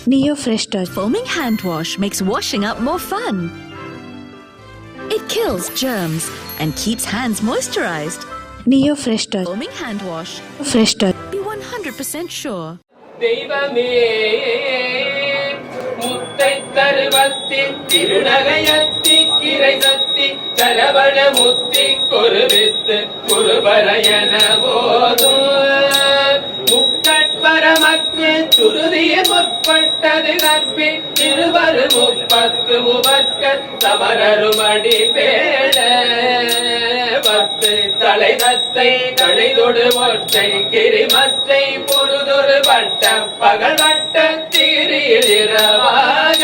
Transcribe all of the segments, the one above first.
Neo Fresh Touch. Foaming hand wash makes washing up more fun. It kills germs and keeps hands moisturized. Neo Fresh Touch. Foaming hand wash. Fresh Touch. Be 100% sure. தெய்வமே முத்தை தருவத்தி திருநகையத்தி கிரை சத்தி சரவண முத்தி குருவித்து குருபரையன போதும் முக்கட்பரமக்கு துருதிய முற்பட்டது கற்பி திருவரு முப்பத்து முவர்க்க சமரருமடி பேட பத்து தலை தத்தை கழிதொடு ஒற்றை கிரிமத்தை பொருதொரு வட்ட பகல் வட்ட தீரிரவாக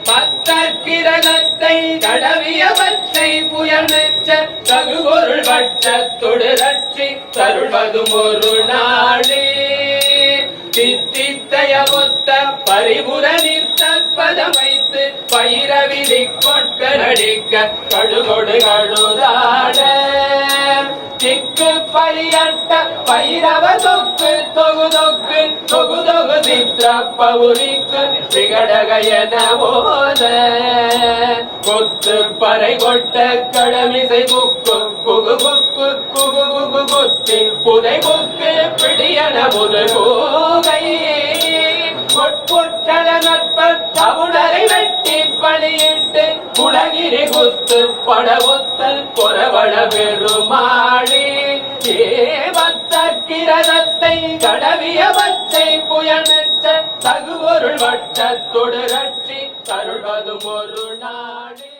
பத்த கிரகத்தை கடவியவற்றை புயல் மெச்ச தகுபொருள் வட்டத்தொடு ரட்சி தருள்வதும் ஒரு நாளே தித்தித்தைய ஒத்த பரிபுர நிற்க பதம் வைத்து பயிரவிதி கொட்ட நடிக்க கழுகொடு கழுதாட திக்கு பலியட்ட பைரவ தொக்கு தொகுதொக்கு தொகுதொகு சித்திர பவுரிக்கு விகடகயன போத கொத்து பறை கொட்ட கடமிசை புக்கு குகு புக்கு குகு குகு குத்தி புதை புக்கு பிடியன முது கூகை பொற்பொட்டல நட்ப தவுடரை வெட்டி பணியிட்டு குலகிரி குத்து படவுத்து கொரவள பெருமாளி ஏவத்த கிரதத்தை கடவிய பச்சை புயனச்ச தகுபொருள் வட்டத்தொடு ரட்சி தருள்வதும் ஒரு நாளே.